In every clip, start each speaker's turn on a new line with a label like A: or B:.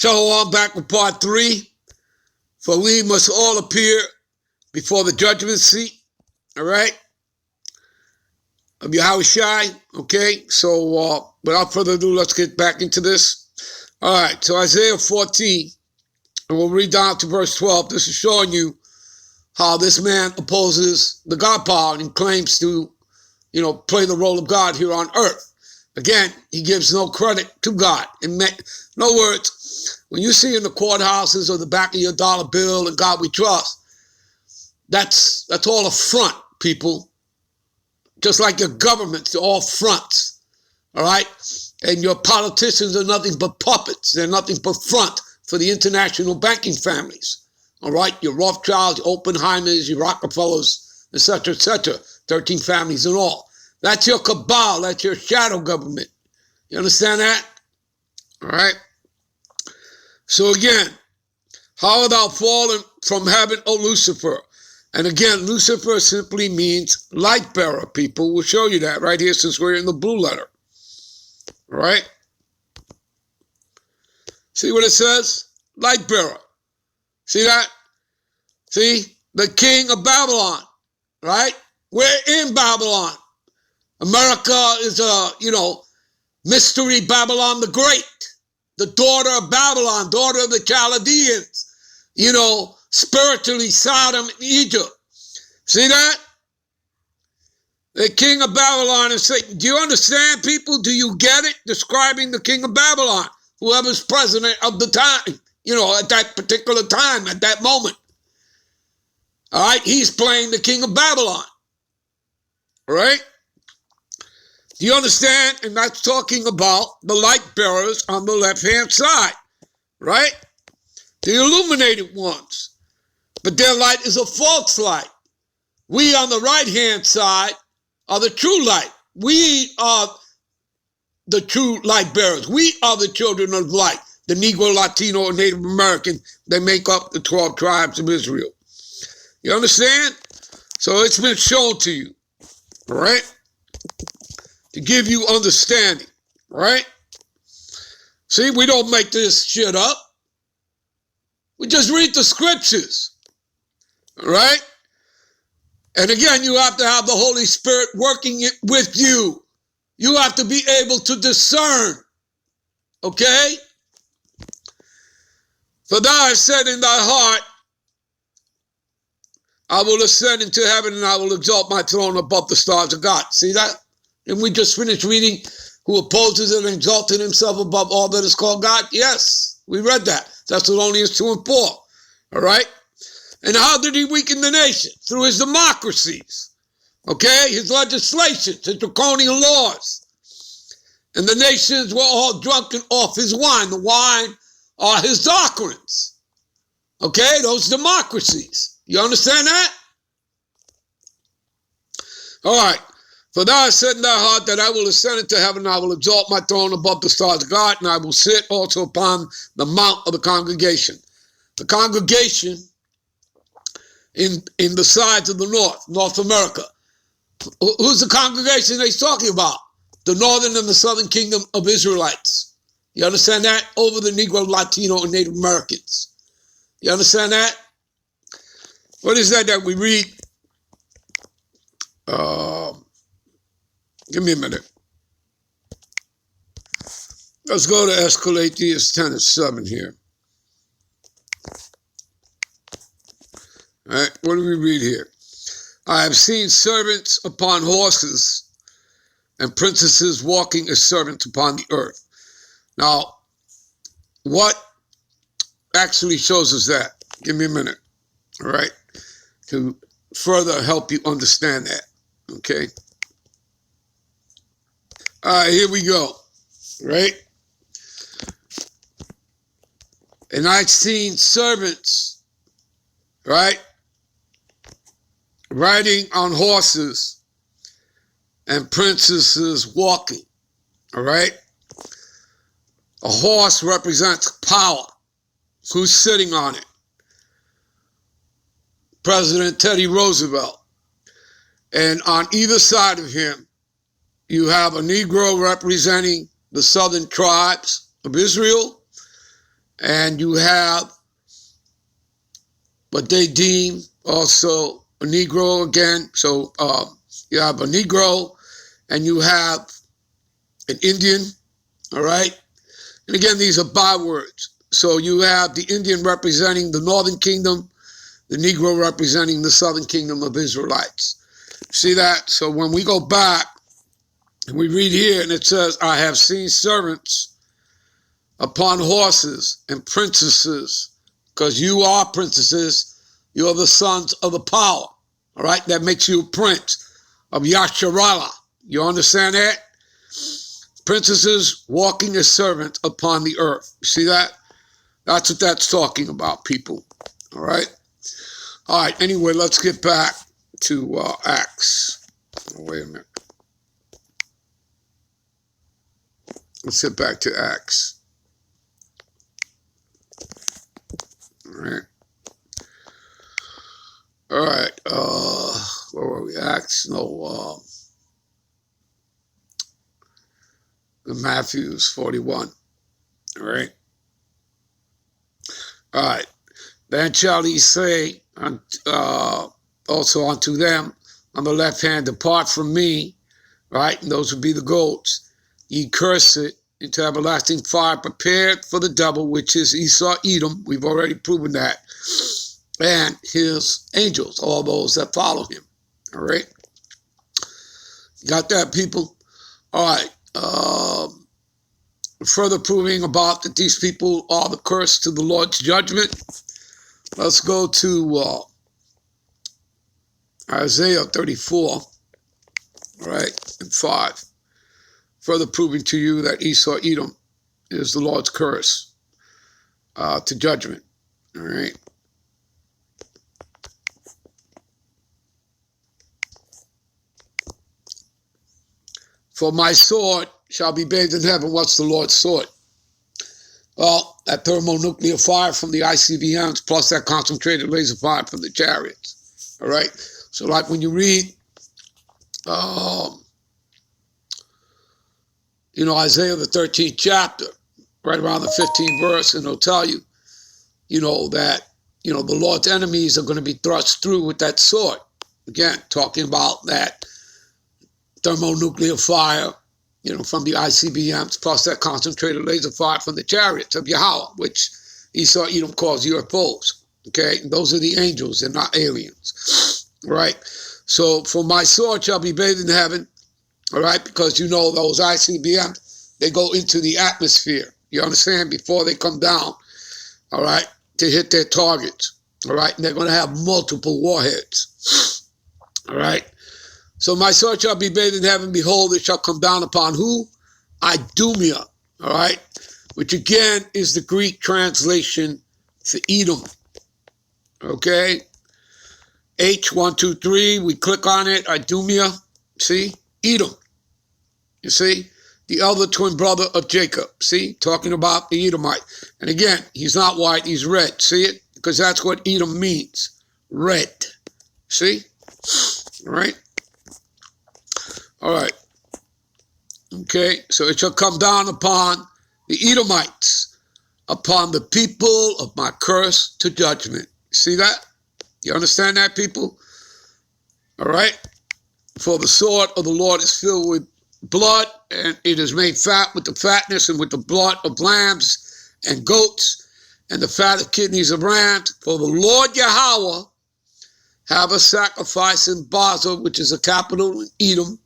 A: Shalom, back with part 3. For we must all appear before the judgment seat, all right, of Yahushai, okay? So without further ado, let's get back into this. All right, so Isaiah 14, and we'll read down to verse 12. This is showing you how this man opposes the God power and claims to, play the role of God here on earth. Again, he gives no credit to God. In other words, when you see in the courthouses or the back of your dollar bill, "In God we trust," that's all a front, people. Just like your governments, they're all fronts, all right? And your politicians are nothing but puppets. They're nothing but front for the international banking families, all right? Your Rothschilds, your Oppenheimers, your Rockefellers, etc., 13 families in all. That's your cabal. That's your shadow government. You understand that? All right? So again, how art thou fallen from heaven, O Lucifer? And again, Lucifer simply means light bearer, people. We'll show you that right here since we're in the blue letter. All right? See what it says? Light bearer. See that? See? The king of Babylon, right? We're in Babylon. America is mystery Babylon the Great, the daughter of Babylon, daughter of the Chaldeans, spiritually Sodom and Egypt. See that? The king of Babylon is saying, do you understand, people? Do you get it? Describing the king of Babylon, whoever's president of the time, at that particular time, at that moment. All right, he's playing the king of Babylon. All right? Do you understand? And that's talking about the light bearers on the left-hand side, right? The illuminated ones. But their light is a false light. We on the right-hand side are the true light. We are the true light bearers. We are the children of light. The Negro, Latino, and Native American, they make up the 12 tribes of Israel. You understand? So it's been shown to you, all right? To give you understanding, right? See, we don't make this shit up. We just read the scriptures, all right? And again, you have to have the Holy Spirit working it with you. You have to be able to discern, okay? For thou hast said in thy heart, I will ascend into heaven and I will exalt my throne above the stars of God. See that? And we just finished reading, who opposes and exalted himself above all that is called God. Yes, we read that. Thessalonians 2 and 4. All right? And how did he weaken the nation? Through his democracies. Okay? His legislations, his draconian laws. And the nations were all drunken off his wine. The wine are his doctrines. Okay? Those democracies. You understand that? All right. For thou hast said in thy heart that I will ascend into heaven, and I will exalt my throne above the stars of God, and I will sit also upon the mount of the congregation. The congregation in the sides of the North America. Who's the congregation he's talking about? The northern and the southern kingdom of Israelites. You understand that? Over the Negro, Latino, and Native Americans. You understand that? What is that we read? Give me a minute. Let's go to Escalatius 10 and 7 here. All right, what do we read here? I have seen servants upon horses and princesses walking as servants upon the earth. Now, what actually shows us that? Give me a minute, all right, to further help you understand that, okay? All right, here we go, right? And I've seen servants, right, riding on horses and princesses walking, all right? A horse represents power. Who's sitting on it? President Teddy Roosevelt. And on either side of him, you have a Negro representing the southern tribes of Israel, And you have what they deem also a Negro again. So you have a Negro and you have an Indian, all right? And again, these are bywords. So you have the Indian representing the northern kingdom, the Negro representing the southern kingdom of Israelites. See that? So when we go back and we read here and it says, I have seen servants upon horses and princesses, because you are princesses, you are the sons of the power, all right? That makes you a prince of Yasharallah. You understand that? Princesses walking as servants upon the earth. See that? That's what that's talking about, people, all right? All right, anyway, let's get back to Acts. Oh, wait a minute. Let's get back to Acts. All right. All right. Where were we? Acts? No. Matthew's 41. All right. All right. Then shall he say also unto them on the left hand, depart from me, right? And those would be the goats. Ye curse it into everlasting fire prepared for the devil, which is Esau, Edom. We've already proven that. And his angels, all those that follow him. All right. Got that, people? All right. Further proving about that these people are the curse to the Lord's judgment. Let's go to Isaiah 34, right, and 5. Further proving to you that Esau, Edom is the Lord's curse to judgment. All right. For my sword shall be bathed in heaven. What's the Lord's sword? Well, that thermonuclear fire from the ICBMs plus that concentrated laser fire from the chariots. All right. So like when you read, Isaiah the 13th chapter, right around the 15th verse, and it'll tell you, that, the Lord's enemies are going to be thrust through with that sword. Again, talking about that thermonuclear fire, from the ICBMs, plus that concentrated laser fire from the chariots of Yahweh, which Esau, Edom calls UFOs. Okay, and those are the angels, they're not aliens. Right? So, for my sword shall be bathed in heaven, all right, because those ICBMs, they go into the atmosphere, you understand, before they come down, all right, to hit their targets, all right, and they're going to have multiple warheads, all right. So my sword shall be bathed in heaven. Behold, it shall come down upon who? Idumea, all right? Which again is the Greek translation for Edom, okay? H123, we click on it, Idumea, see? Edom, you see? The elder twin brother of Jacob, see? Talking about the Edomite. And again, he's not white, he's red, see it? Because that's what Edom means, red, see? All right? All right. Okay, so it shall come down upon the Edomites, upon the people of my curse to judgment. See that? You understand that, people? All right. For the sword of the Lord is filled with blood, and it is made fat with the fatness and with the blood of lambs and goats, and the fat of kidneys of rams. For the Lord Yahweh have a sacrifice in Basel, which is a capital in Edom.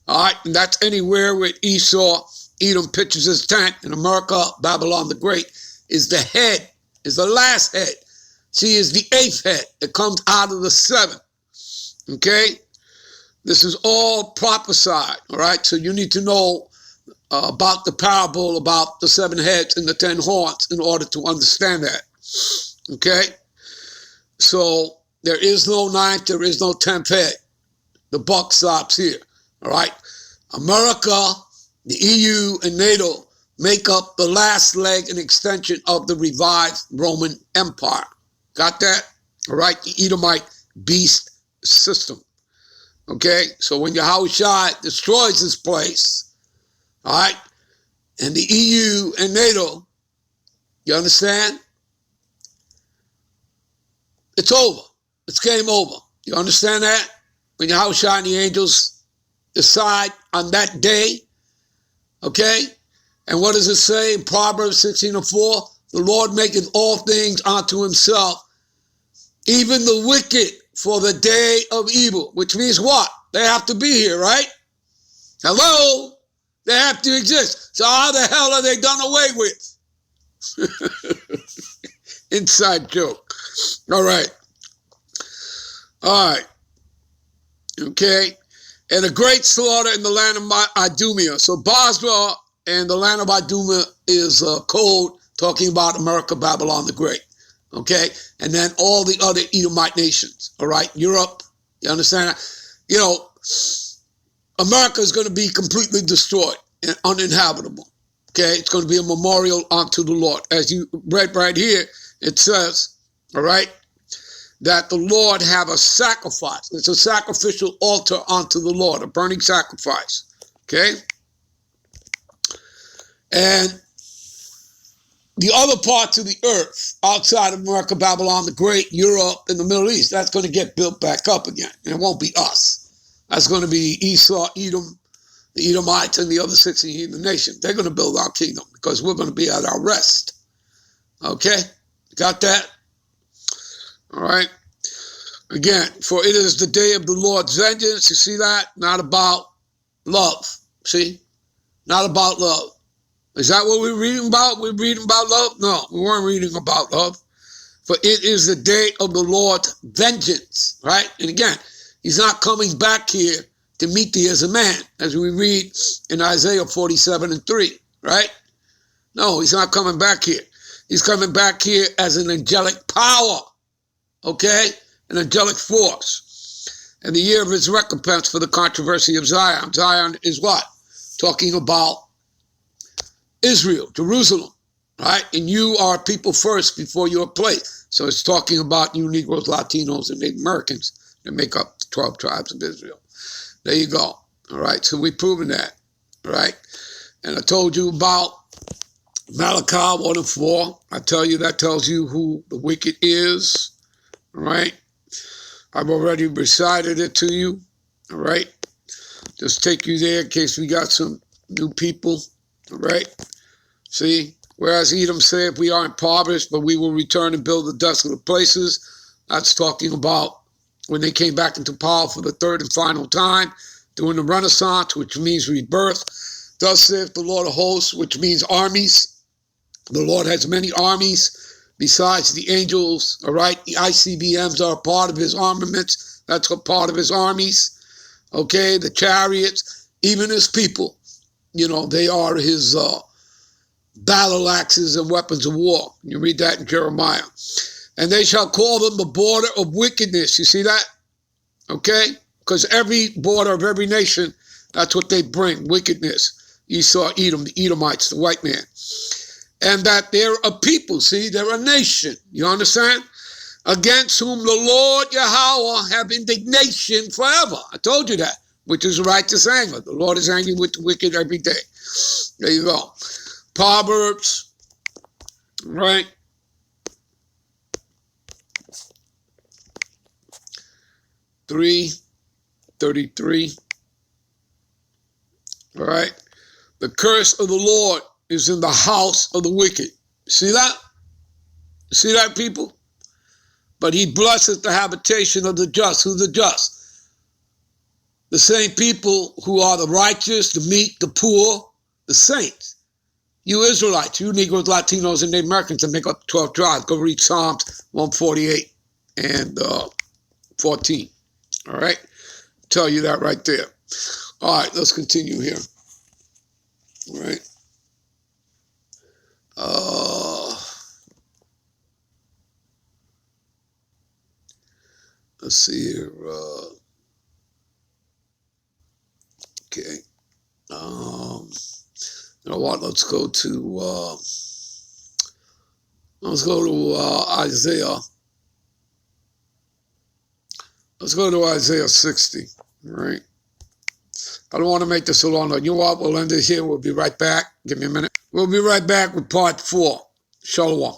A: All right, and that's anywhere where Esau, Edom pitches his tent. In America, Babylon the Great is the head, is the last head. She is the 8th head that comes out of the 7th. Okay? This is all prophesied, all right? So you need to know about the parable about the 7 heads and the 10 horns in order to understand that. Okay? So there is no 9th, there is no 10th head. The buck stops here. All right. America, the EU, and NATO make up the last leg and extension of the revived Roman Empire. Got that? All right. The Edomite beast system. Okay. So when Yahushua destroys this place, all right, and the EU and NATO, You understand? It's over. It's game over. You understand that? When Yahushua and the angels decide on that day, okay? And what does it say in Proverbs 16:4? The Lord maketh all things unto himself, even the wicked for the day of evil. Which means what? They have to be here, right? Hello? They have to exist. So how the hell are they done away with? Inside joke. All right. All right. Okay. And a great slaughter in the land of Idumea. So Basra and the land of Idumea is a code talking about America, Babylon the Great. Okay. And then all the other Edomite nations. All right. Europe. You understand that? You know, America is going to be completely destroyed and uninhabitable. Okay. It's going to be a memorial unto the Lord. As you read right here, it says, all right, that the Lord have a sacrifice. It's a sacrificial altar unto the Lord, a burning sacrifice. Okay? And the other parts of the earth, outside of America, Babylon the Great, Europe, and the Middle East, that's going to get built back up again. And it won't be us. That's going to be Esau, Edom, the Edomites, and the other 16 heathen nations. They're going to build our kingdom because we're going to be at our rest. Okay? Got that? All right. Again, for it is the day of the Lord's vengeance. You see that? Not about love. See? Not about love. Is that what we're reading about? We're reading about love? No, we weren't reading about love. For it is the day of the Lord's vengeance. Right? And again, he's not coming back here to meet thee as a man, as we read in Isaiah 47:3. Right? No, he's not coming back here. He's coming back here as an angelic power. Okay? An angelic force. And the year of his recompense for the controversy of Zion. Zion is what? Talking about Israel, Jerusalem, right? And you are people first before your place. So it's talking about you Negroes, Latinos, and Native Americans that make up the 12 tribes of Israel. There you go. All right, so we've proven that, all right? And I told you about Malachi 1:4. I tell you, that tells you who the wicked is, all right? I've already recited it to you, all right? Just take you there in case we got some new people, all right? See? Whereas Edom said, we are impoverished, but we will return and build the desolate places. That's talking about when they came back into power for the third and final time, during the Renaissance, which means rebirth. Thus saith the Lord of hosts, which means armies. The Lord has many armies. Besides the angels, all right, the ICBMs are a part of his armaments. That's a part of his armies. Okay, the chariots, even his people, you know, they are his battle axes and weapons of war. You read that in Jeremiah. And they shall call them the border of wickedness. You see that? Okay? Because every border of every nation, that's what they bring, wickedness. Esau, Edom, the Edomites, the white man. And that they're a people, see, they're a nation, you understand? Against whom the Lord Yahweh have indignation forever. I told you that, which is righteous anger. The Lord is angry with the wicked every day. There you go. Proverbs, right? (3:33). All right. The curse of the Lord is in the house of the wicked. See that? See that, people? But he blesses the habitation of the just. Who's the just? The same people who are the righteous, the meek, the poor, the saints. You Israelites, you Negroes, Latinos, and Native Americans that make up 12 tribes. Go read Psalms 148 and 14. All right? Tell you that right there. All right, let's continue here. All right. Let's see here. Okay. You know what? Let's go to Isaiah. Let's go to Isaiah 60. All right. I don't want to make this so long. You know what? We'll end it here. We'll be right back. Give me a minute. We'll be right back with part 4. Shalom.